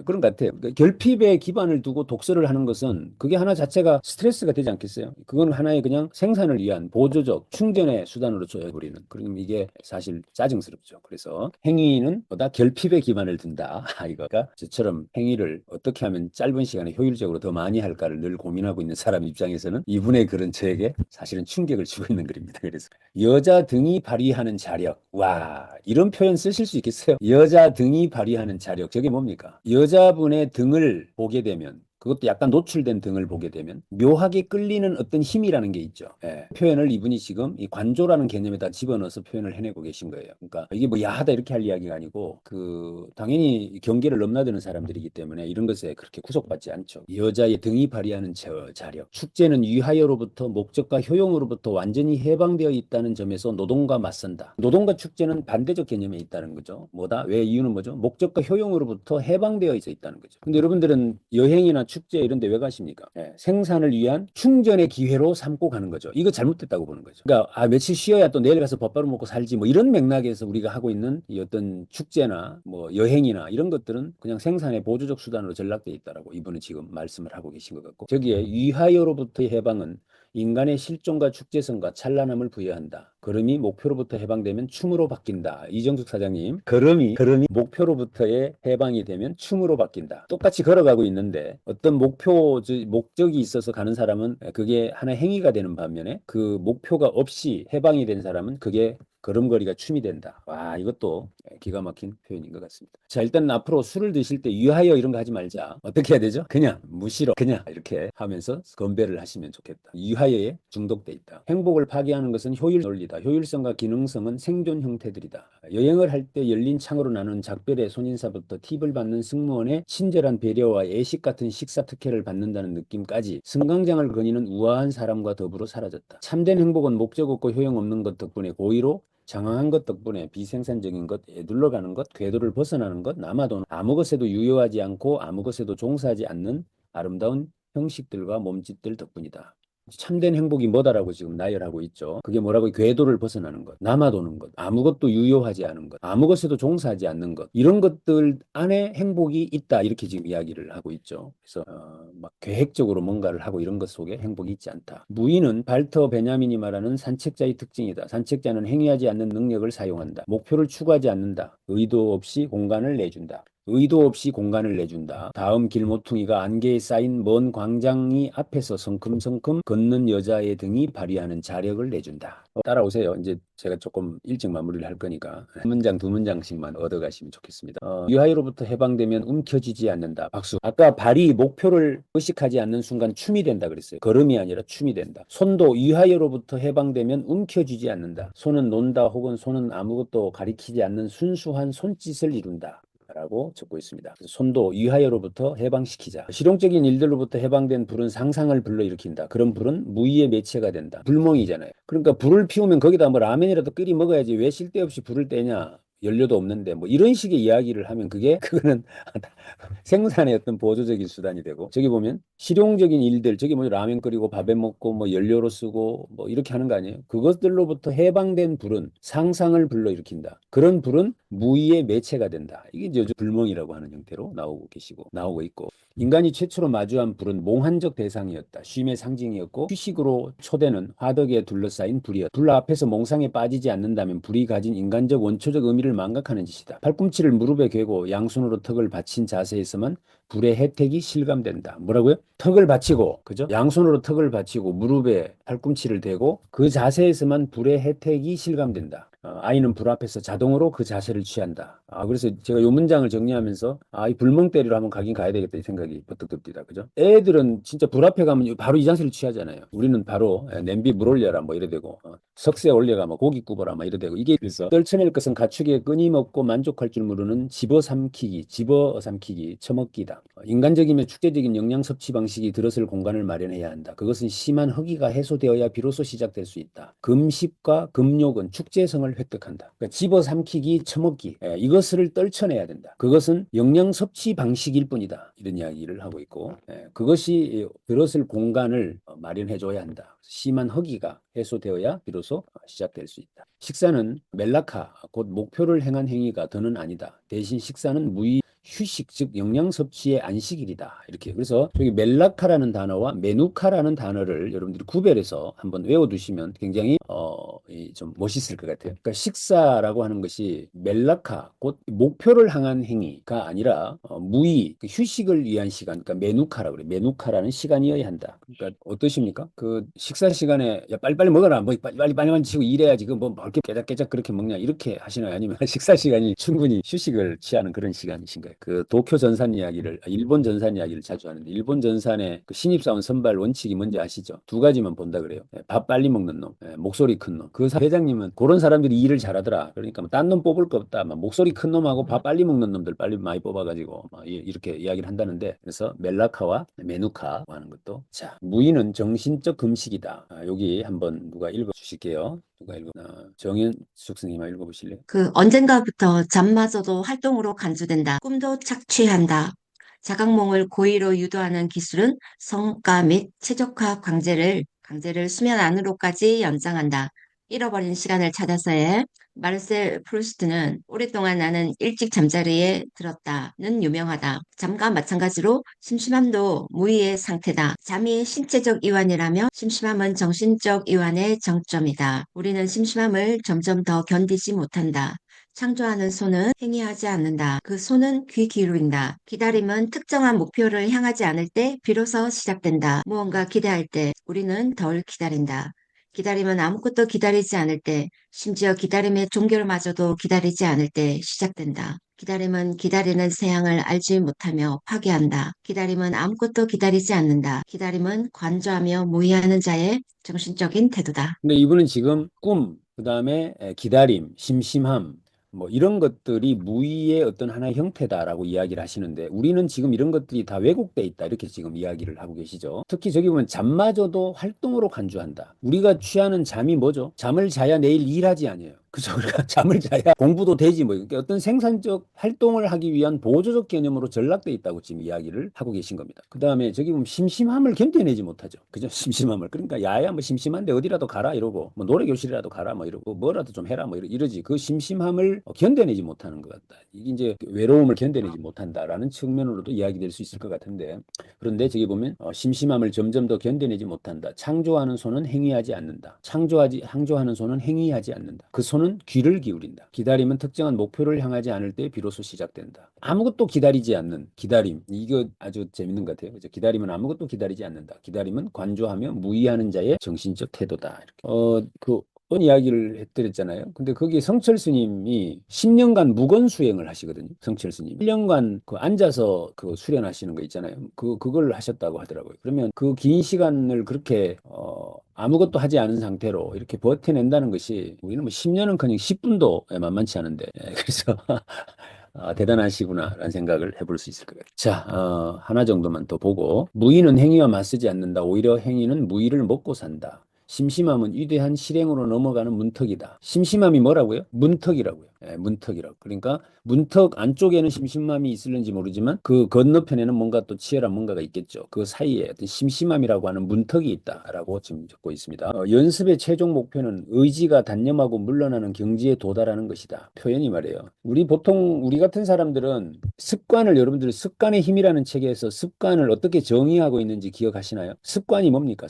그런 것 같아요. 그러니까 결핍에 기반을 두고 독서를 하는 것은 그게 하나 자체가 스트레스가 되지 않겠어요? 그건 하나의 그냥 생산을 위한 보조적 충전의 수단으로 줘버리는. 그럼 이게 사실 짜증스럽죠. 그래서 행위는 보다 결핍에 기반을 둔다. 이거가 저처럼 행위를 어떻게 하면 짧은 시간에 효율적으로 더 많이 할까를 늘 고민하고 있는 사람 입장에서는 이분의 글은 저에게 사실은 충격을 주고 있는 글입니다. 그래서 여자 등이 발휘하는 자력. 와, 이런 표현 쓰실 수 있겠어요? 여자 등이 발휘하는 자력. 저게 뭡니까? 여자분의 등을 보게 되면 그것도 약간 노출된 등을 보게 되면 묘하게 끌리는 어떤 힘이라는 게 있죠. 표현을 이분이 지금 이 관조라는 개념에다 집어넣어서 표현을 해내고 계신 거예요. 그러니까 이게 뭐 야하다 이렇게 할 이야기가 아니고 당연히 경계를 넘나드는 사람들이기 때문에 이런 것에 그렇게 구속받지 않죠. 여자의 등이 발휘하는 자력. 축제는 위하여로부터 목적과 효용으로부터 완전히 해방되어 있다는 점에서 노동과 맞선다. 노동과 축제는 반대적 개념에 있다는 거죠. 뭐다? 왜 이유는 뭐죠? 목적과 효용으로부터 해방되어 있다는 거죠. 근데 여러분들은 여행이나 축제 이런 데 왜 가십니까? 생산을 위한 충전의 기회로 삼고 가는 거죠. 이거 잘못됐다고 보는 거죠. 그러니까 며칠 쉬어야 또 내일 가서 밥바로 먹고 살지 뭐 이런 맥락에서 우리가 하고 있는 이 어떤 축제나 뭐 여행이나 이런 것들은 그냥 생산의 보조적 수단으로 전락돼 있다라고 이분은 지금 말씀을 하고 계신 것 같고 저기에 위하여로부터의 해방은 인간의 실존과 축제성과 찬란함을 부여한다. 걸음이 목표로부터 해방되면 춤으로 바뀐다. 이정숙 사장님, 걸음이 목표로부터의 해방이 되면 춤으로 바뀐다. 똑같이 걸어가고 있는데 어떤 목적이 있어서 가는 사람은 그게 하나의 행위가 되는 반면에 그 목표가 없이 해방이 된 사람은 그게 걸음걸이가 춤이 된다. 와, 이것도 기가 막힌 표현인 것 같습니다. 자, 일단 앞으로 술을 드실 때 유하여 이런 거 하지 말자. 어떻게 해야 되죠? 그냥 무시로 그냥 이렇게 하면서 건배를 하시면 좋겠다. 유하여에 중독돼 있다. 행복을 파괴하는 것은 효율 논리다. 효율성과 기능성은 생존 형태들이다. 여행을 할 때 열린 창으로 나눈 작별의 손인사부터 팁을 받는 승무원의 친절한 배려와 애식 같은 식사 특혜를 받는다는 느낌까지 승강장을 거니는 우아한 사람과 더불어 사라졌다. 참된 행복은 목적 없고 효용 없는 것 덕분에 고의로 장황한 것 덕분에 비생산적인 것, 에둘러 가는 것, 궤도를 벗어나는 것, 남아도는 아무 것에도 유효하지 않고 아무 것에도 종사하지 않는 아름다운 형식들과 몸짓들 덕분이다. 참된 행복이 뭐다라고 지금 나열하고 있죠. 그게 뭐라고? 궤도를 벗어나는 것, 남아도는 것, 아무것도 유효하지 않은 것, 아무 것에도 종사하지 않는 것, 이런 것들 안에 행복이 있다. 이렇게 지금 이야기를 하고 있죠. 그래서 막 계획적으로 뭔가를 하고 이런 것 속에 행복이 있지 않다. 무의는 발터 베냐민이 말하는 산책자의 특징이다. 산책자는 행위하지 않는 능력을 사용한다. 목표를 추구하지 않는다. 의도 없이 공간을 내준다. 의도 없이 공간을 내준다. 다음 길모퉁이가 안개에 쌓인 먼 광장이 앞에서 성큼성큼 걷는 여자의 등이 발휘하는 자력을 내준다. 따라오세요. 이제 제가 조금 일찍 마무리를 할 거니까 한 문장 두 문장씩만 얻어가시면 좋겠습니다. 유하이로부터 해방되면 움켜쥐지 않는다. 박수. 아까 발이 목표를 의식하지 않는 순간 춤이 된다 그랬어요. 걸음이 아니라 춤이 된다. 손도 유하이로부터 해방되면 움켜쥐지 않는다. 손은 논다 혹은 손은 아무것도 가리키지 않는 순수한 손짓을 이룬다. 라고 적고 있습니다. 손도 유하여로부터 해방시키자. 실용적인 일들로부터 해방된 불은 상상을 불러일으킨다. 그런 불은 무의의 매체가 된다. 불멍이잖아요. 그러니까 불을 피우면 거기다 뭐 라면이라도 끓이 먹어야지 왜 쓸데없이 불을 떼냐. 연료도 없는데 뭐 이런 식의 이야기를 하면 그거는 생산의 어떤 보조적인 수단이 되고 저기 보면 실용적인 일들 저기 뭐 라면 끓이고 밥에 먹고 뭐 연료로 쓰고 뭐 이렇게 하는 거 아니에요? 그것들로부터 해방된 불은 상상을 불러일으킨다. 그런 불은 무의의 매체가 된다. 이게 이제 요즘 불멍이라고 하는 형태로 나오고 있고 인간이 최초로 마주한 불은 몽환적 대상이었다. 쉼의 상징이었고 휴식으로 초대는 화덕에 둘러싸인 불이었다. 불 앞에서 몽상에 빠지지 않는다면 불이 가진 인간적 원초적 의미를 망각하는 짓이다. 팔꿈치를 무릎에 괴고 양손으로 턱을 받친 자세에서만 불의 혜택이 실감된다. 뭐라고요? 턱을 받치고, 그죠? 양손으로 턱을 받치고 무릎에 팔꿈치를 대고 그 자세에서만 불의 혜택이 실감된다. 아이는 불 앞에서 자동으로 그 자세를 취한다. 그래서 제가 이 문장을 정리하면서 이 불멍 때리러 한번 가긴 가야 되겠다 이 생각이 버뜩 듭니다. 그죠? 애들은 진짜 불 앞에 가면 바로 이 자세를 취하잖아요. 우리는 바로 냄비 물 올려라 뭐 이래 되고 석쇠 올려가 뭐 고기 구워라 뭐 이래 되고 이게 그래서 떨쳐낼 것은 가축에 끊임없고 만족할 줄 모르는 집어삼키기, 처먹기다. 인간적이며 축제적인 영양 섭취 방식이 들어설 공간을 마련해야 한다. 그것은 심한 허기가 해소되어야 비로소 시작될 수 있다. 금식과 금욕은 축제성을 획득한다. 그러니까 집어삼키기, 처먹기 이것을 떨쳐내야 된다. 그것은 영양 섭취 방식일 뿐이다. 이런 이야기를 하고 있고 그것이 들어설 공간을 마련해줘야 한다. 심한 허기가 해소되어야 비로소 시작될 수 있다. 식사는 멜라카, 곧 목표를 향한 행위가 더는 아니다. 대신 식사는 무의 휴식, 즉 영양 섭취의 안식일이다. 이렇게. 그래서 저기 멜라카라는 단어와 메누카라는 단어를 여러분들이 구별해서 한번 외워두시면 굉장히 좀 멋있을 것 같아요. 그러니까 식사라고 하는 것이 멜라카, 곧 목표를 향한 행위가 아니라 무의, 휴식을 위한 시간, 그러니까 메누카라고 그래요. 메누카라는 시간이어야 한다. 그러니까 어떠십니까? 그 식사 시간에 야 빨리빨리 먹어라, 뭐 빨리 치고 일해야지. 그뭐 이렇게 깨작깨작 그렇게 먹냐 이렇게 하시나요? 아니면 식사 시간이 충분히 휴식을 취하는 그런 시간이신가요? 그 도쿄 전산 이야기를 일본 전산 이야기를 자주 하는데 일본 전산의 그 신입사원 선발 원칙이 뭔지 아시죠? 두 가지만 본다 그래요. 밥 빨리 먹는 놈, 목소리 큰 놈. 그 회장님은 그런 사람들이 일을 잘하더라. 그러니까 뭐 딴 놈 뽑을 거 없다. 막 목소리 큰 놈하고 밥 빨리 먹는 놈들 빨리 많이 뽑아가지고 막 이렇게 이야기를 한다는데 그래서 멜라카와 메누카 하는 것도 자 무의는 정신적 금식이다. 여기 한번 누가 읽어 주실게요. 누가 읽어? 정현숙 선생님 한번 읽어보실래요? 언젠가부터 잠마저도 활동으로 간주된다. 꿈도 착취한다. 자각몽을 고의로 유도하는 기술은 성과 및 최적화 강제를 수면 안으로까지 연장한다. 잃어버린 시간을 찾아서의 마르셀 프루스트는 오랫동안 나는 일찍 잠자리에 들었다는 유명하다. 잠과 마찬가지로 심심함도 무의의 상태다. 잠이 신체적 이완이라며 심심함은 정신적 이완의 정점이다. 우리는 심심함을 점점 더 견디지 못한다. 창조하는 손은 행위하지 않는다. 그 손은 귀 기울인다. 기다림은 특정한 목표를 향하지 않을 때 비로소 시작된다. 무언가 기대할 때 우리는 덜 기다린다. 기다림은 아무것도 기다리지 않을 때, 심지어 기다림의 종결마저도 기다리지 않을 때 시작된다. 기다림은 기다리는 세양을 알지 못하며 파괴한다. 기다림은 아무것도 기다리지 않는다. 기다림은 관조하며 무의하는 자의 정신적인 태도다. 근데 이분은 지금 꿈, 그다음에 기다림, 심심함, 뭐 이런 것들이 무의의 어떤 하나의 형태다라고 이야기를 하시는데 우리는 지금 이런 것들이 다 왜곡돼 있다 이렇게 지금 이야기를 하고 계시죠. 특히 저기 보면 잠마저도 활동으로 간주한다. 우리가 취하는 잠이 뭐죠? 잠을 자야 내일 일하지 아니에요. 그죠? 우리가 잠을 자야 공부도 되지 뭐 그러니까 어떤 생산적 활동을 하기 위한 보조적 개념으로 전락돼 있다고 지금 이야기를 하고 계신 겁니다. 그다음에 저기 보면 심심함을 견뎌내지 못하죠. 그죠? 심심함을. 그러니까 야야 뭐 심심한데 어디라도 가라 이러고 뭐 노래 교실이라도 가라 뭐 이러고 뭐라도 좀 해라 뭐 이러지. 그 심심함을 견뎌내지 못하는 것 같다. 이게 이제 외로움을 견뎌내지 못한다라는 측면으로도 이야기될 수 있을 것 같은데 그런데 저기 보면 심심함을 점점 더 견뎌내지 못한다. 창조하는 손은 행위하지 않는다. 창조하는 손은 행위하지 않는다. 그 손은 귀를 기울인다. 기다림은 특정한 목표를 향하지 않을 때 비로소 시작된다. 아무것도 기다리지 않는 기다림. 이거 아주 재밌는 것 같아요. 그죠? 기다림은 아무것도 기다리지 않는다. 기다림은 관조하며 무의하는 자의 정신적 태도다. 이렇게. 어떤 이야기를 해드렸잖아요. 근데 거기 성철 스님이 10년간 무건 수행을 하시거든요. 성철 스님. 1년간 그 앉아서 그 수련하시는 거 있잖아요. 그걸 하셨다고 하더라고요. 그러면 그 긴 시간을 그렇게 아무것도 하지 않은 상태로 이렇게 버텨낸다는 것이 우리는 뭐 10년은커녕 10분도 만만치 않은데 그래서 대단하시구나라는 생각을 해볼 수 있을 것 같아요. 자, 하나 정도만 더 보고 무의는 행위와 맞서지 않는다. 오히려 행위는 무의를 먹고 산다. 심심함은 위대한 실행으로 넘어가는 문턱이다. 심심함이 뭐라고요? 문턱이라고요. 문턱이라고. 그러니까 문턱 안쪽에는 심심함이 있을는지 모르지만 그 건너편에는 뭔가 또 치열한 뭔가가 있겠죠. 그 사이에 어떤 심심함이라고 하는 문턱이 있다라고 지금 적고 있습니다. 연습의 최종 목표는 의지가 단념하고 물러나는 경지에 도달하는 것이다. 표현이 말이에요. 우리 같은 사람들은 여러분들 습관의 힘이라는 책에서 습관을 어떻게 정의하고 있는지 기억하시나요? 습관이 뭡니까?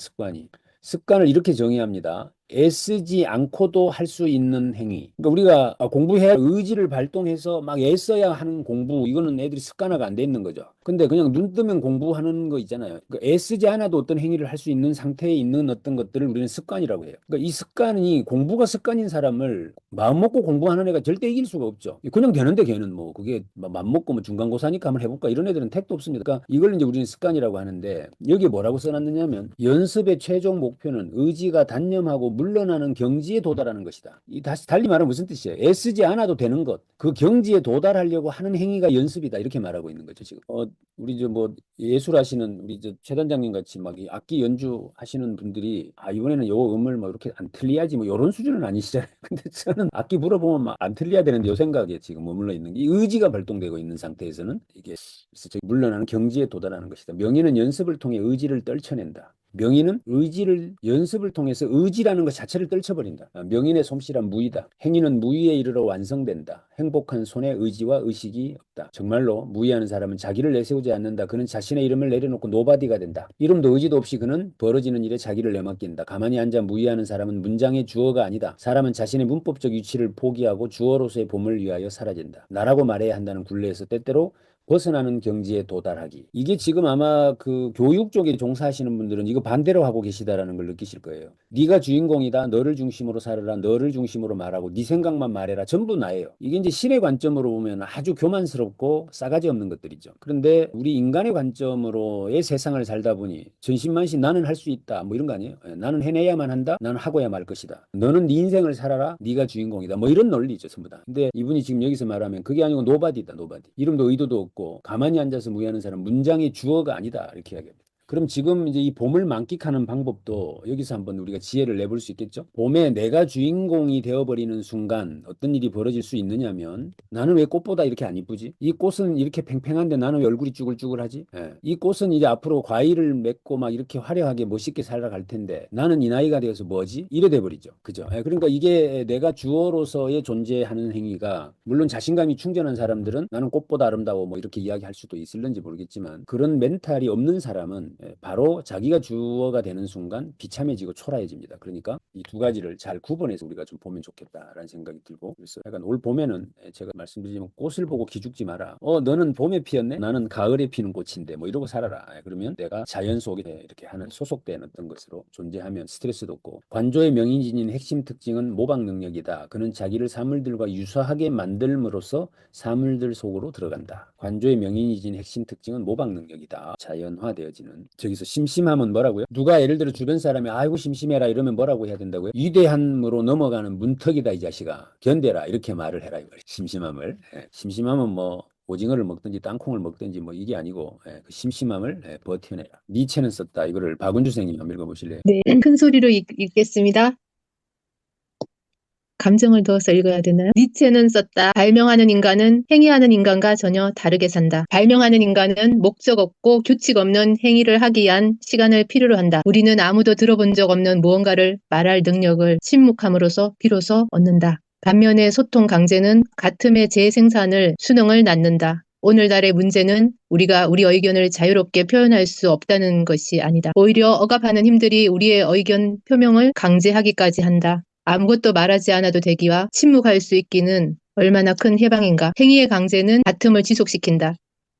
습관을 이렇게 정의합니다. 애쓰지 않고도 할 수 있는 행위. 그러니까 우리가 공부해야 의지를 발동해서 막 애써야 하는 공부, 이거는 애들이 습관화가 안 돼 있는 거죠. 근데 그냥 눈 뜨면 공부하는 거 있잖아요. 그러니까 애쓰지 않아도 어떤 행위를 할 수 있는 상태에 있는 어떤 것들을 우리는 습관이라고 해요. 그러니까 이 습관이 공부가 습관인 사람을 마음 먹고 공부하는 애가 절대 이길 수가 없죠. 그냥 되는데 걔는 뭐 그게 마음 먹고 뭐 중간고사니까 한번 해볼까 이런 애들은 택도 없습니다. 그러니까 이걸 이제 우리는 습관이라고 하는데 여기에 뭐라고 써놨느냐면 연습의 최종 목표는 의지가 단념하고 물러나는 경지에 도달하는 것이다. 다시 달리 말하면 무슨 뜻이에요? 애쓰지 않아도 되는 것. 그 경지에 도달하려고 하는 행위가 연습이다. 이렇게 말하고 있는 거죠, 지금. 우리 예술하시는 우리 최 단장님 같이 막 이 악기 연주하시는 분들이 이번에는 요 음을 뭐 이렇게 안 틀려야지 뭐 이런 수준은 아니시잖아요. 근데 저는 악기 불어보면 막 안 틀려야 되는데 요 생각에 지금 머물러 있는 게 이 의지가 발동되고 있는 상태에서는 이게 물러나는 경지에 도달하는 것이다. 명의는 연습을 통해 의지를 떨쳐낸다. 명의는 연습을 통해서 의지라는 것 자체를 떨쳐버린다. 명인의 솜씨란 무의다. 행위는 무의에 이르러 완성된다. 행복한 손에 의지와 의식이 없다. 정말로 무의하는 사람은 자기를 내세우지 않는다. 그는 자신의 이름을 내려놓고 노바디가 된다. 이름도 의지도 없이 그는 벌어지는 일에 자기를 내맡긴다. 가만히 앉아 무의하는 사람은 문장의 주어가 아니다. 사람은 자신의 문법적 위치를 포기하고 주어로서의 봄을 위하여 사라진다. 나라고 말해야 한다는 굴레에서 때때로 벗어나는 경지에 도달하기. 이게 지금 아마 그 교육 쪽에 종사하시는 분들은 이거 반대로 하고 계시다라는 걸 느끼실 거예요. 네가 주인공이다. 너를 중심으로 살아라. 너를 중심으로 말하고 네 생각만 말해라. 전부 나예요. 이게 이제 신의 관점으로 보면 아주 교만스럽고 싸가지 없는 것들이죠. 그런데 우리 인간의 관점으로의 세상을 살다 보니 전신만신 나는 할 수 있다. 뭐 이런 거 아니에요? 나는 해내야만 한다. 나는 하고야 말 것이다. 너는 네 인생을 살아라. 네가 주인공이다. 뭐 이런 논리죠, 전부 다. 근데 이분이 지금 여기서 말하면 그게 아니고 노바디다. 노바디. 이름도 의도도 없고 가만히 앉아서 무의하는 사람 문장의 주어가 아니다 이렇게 이야기합니다. 그럼 지금 이제 이 봄을 만끽하는 방법도 여기서 한번 우리가 지혜를 내볼 수 있겠죠? 봄에 내가 주인공이 되어버리는 순간 어떤 일이 벌어질 수 있느냐면 나는 왜 꽃보다 이렇게 안 이쁘지? 이 꽃은 이렇게 팽팽한데 나는 왜 얼굴이 쭈글쭈글하지? 이 꽃은 이제 앞으로 과일을 맺고 막 이렇게 화려하게 멋있게 살아갈 텐데 나는 이 나이가 되어서 뭐지? 이래 돼버리죠. 그죠? 그러니까 이게 내가 주어로서의 존재하는 행위가 물론 자신감이 충전한 사람들은 나는 꽃보다 아름다워 뭐 이렇게 이야기할 수도 있을는지 모르겠지만 그런 멘탈이 없는 사람은 바로 자기가 주어가 되는 순간 비참해지고 초라해집니다. 그러니까 이 두 가지를 잘 구분해서 우리가 좀 보면 좋겠다라는 생각이 들고, 그래서 약간 올 봄에는 제가 말씀드리지만 꽃을 보고 기죽지 마라. 너는 봄에 피었네? 나는 가을에 피는 꽃인데 뭐 이러고 살아라. 그러면 내가 자연 속에 이렇게 하는 소속된 어떤 것으로 존재하면 스트레스도 없고, 관조의 명인진인 핵심 특징은 모방 능력이다. 그는 자기를 사물들과 유사하게 만들므로써 사물들 속으로 들어간다. 관조의 명인이진 핵심 특징은 모방 능력이다. 자연화되어지는. 저기서 심심함은 뭐라고요? 누가 예를 들어 주변 사람이 아이고 심심해라 이러면 뭐라고 해야 된다고요? 위대함으로 넘어가는 문턱이다 이 자식아. 견뎌라 이렇게 말을 해라 이거예요. 심심함을. 심심함은 뭐 오징어를 먹든지 땅콩을 먹든지 뭐 이게 아니고 그 심심함을 버텨내라. 니체는 썼다. 이거를 박은주 선생님 한번 읽어보실래요? 네, 큰 소리로 읽겠습니다. 감정을 넣어서 읽어야 되나요? 니체는 썼다. 발명하는 인간은 행위하는 인간과 전혀 다르게 산다. 발명하는 인간은 목적 없고 규칙 없는 행위를 하기 위한 시간을 필요로 한다. 우리는 아무도 들어본 적 없는 무언가를 말할 능력을 침묵함으로써 비로소 얻는다. 반면에 소통 강제는 같음의 재생산을 수능을 낳는다. 오늘날의 문제는 우리가 우리 의견을 자유롭게 표현할 수 없다는 것이 아니다. 오히려 억압하는 힘들이 우리의 의견 표명을 강제하기까지 한다. 아무것도 말하지 않아도 되기와 침묵할 수 있기는 얼마나 큰 해방인가. 행위의 강제는 다툼을 지속시킨다.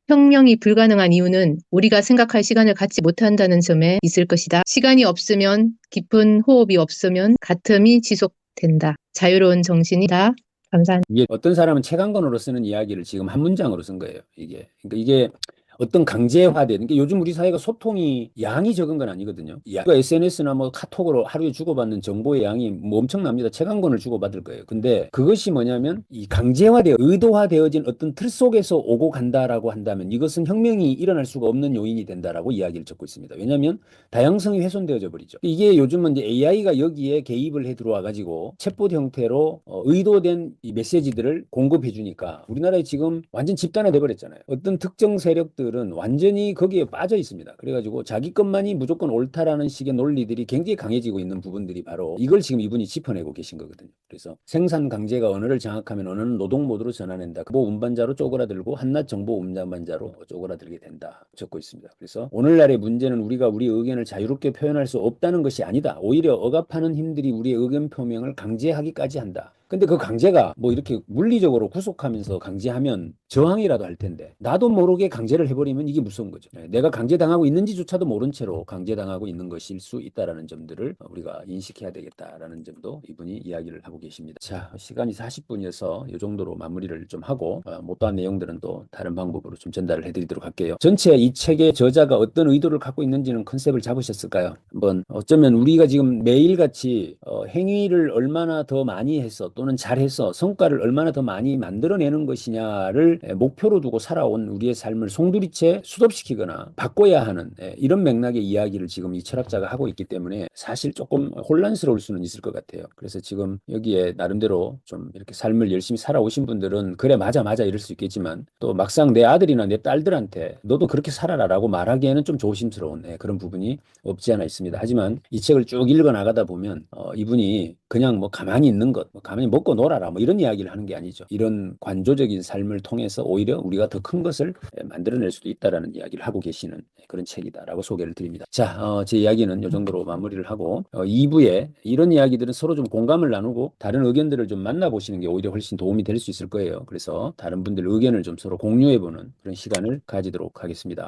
혁명이 불가능한 이유는 우리가 생각할 시간을 갖지 못한다는 점에 있을 것이다. 시간이 없으면 깊은 호흡이 없으면 다툼이 지속된다. 자유로운 정신이다. 감사합니다. 이게 어떤 사람은 책 한 권으로 쓰는 이야기를 지금 한 문장으로 쓴 거예요. 그러니까 이게 어떤 강제화되는 게, 요즘 우리 사회가 소통이 양이 적은 건 아니거든요. SNS나 뭐 카톡으로 하루에 주고받는 정보의 양이 뭐 엄청납니다. 책 한 권을 주고받을 거예요. 근데 그것이 뭐냐면 이 강제화되어 의도화되어진 어떤 틀 속에서 오고 간다라고 한다면 이것은 혁명이 일어날 수가 없는 요인이 된다라고 이야기를 적고 있습니다. 왜냐하면 다양성이 훼손되어져 버리죠. 이게 요즘은 이제 AI가 여기에 개입을 해 들어와 가지고 챗봇 형태로 의도된 이 메시지들을 공급해 주니까 우리나라에 지금 완전 집단화돼 버렸잖아요. 어떤 특정 세력들은 완전히 거기에 빠져 있습니다. 그래가지고 자기 것만이 무조건 옳다라는 식의 논리들이 굉장히 강해지고 있는 부분들이 바로 이걸 지금 이분이 짚어내고 계신 거거든요. 그래서 생산 강제가 언어를 장악하면 언어는 노동 모드로 전환한다. 정보 운반자로 쪼그라들고 한낱 정보 운반자로 쪼그라들게 된다. 적고 있습니다. 그래서 오늘날의 문제는 우리가 우리 의견을 자유롭게 표현할 수 없다는 것이 아니다. 오히려 억압하는 힘들이 우리의 의견 표명을 강제하기까지 한다. 근데 그 강제가 뭐 이렇게 물리적으로 구속하면서 강제하면 저항이라도 할 텐데, 나도 모르게 강제를 해버리면 이게 무서운 거죠. 내가 강제당하고 있는지조차도 모른 채로 강제당하고 있는 것일 수 있다라는 점들을 우리가 인식해야 되겠다라는 점도 이분이 이야기를 하고 계십니다. 자, 시간이 40분이어서 이 정도로 마무리를 좀 하고 못다한 내용들은 또 다른 방법으로 좀 전달을 해드리도록 할게요. 전체 이 책의 저자가 어떤 의도를 갖고 있는지는 컨셉을 잡으셨을까요? 한번 어쩌면 우리가 지금 매일같이 행위를 얼마나 더 많이 해서 또는 잘해서 성과를 얼마나 더 많이 만들어내는 것이냐를 목표로 두고 살아온 우리의 삶을 송두리째 수습시키거나 바꿔야 하는 이런 맥락의 이야기를 지금 이 철학자가 하고 있기 때문에 사실 조금 혼란스러울 수는 있을 것 같아요. 그래서 지금 여기에 나름대로 좀 이렇게 삶을 열심히 살아오신 분들은 그래 맞아 이럴 수 있겠지만, 또 막상 내 아들이나 내 딸들한테 너도 그렇게 살아라라고 말하기에는 좀 조심스러운 그런 부분이 없지 않아 있습니다. 하지만 이 책을 쭉 읽어 나가다 보면 이분이 그냥 뭐 가만히 있는 것, 가만히 먹고 놀아라 뭐 이런 이야기를 하는 게 아니죠. 이런 관조적인 삶을 통해서 오히려 우리가 더 큰 것을 만들어낼 수도 있다라는 이야기를 하고 계시는 그런 책이다라고 소개를 드립니다. 자, 제 이야기는 이 정도로 마무리를 하고 2부에 이런 이야기들은 서로 좀 공감을 나누고 다른 의견들을 좀 만나보시는 게 오히려 훨씬 도움이 될 수 있을 거예요. 그래서 다른 분들 의견을 좀 서로 공유해보는 그런 시간을 가지도록 하겠습니다.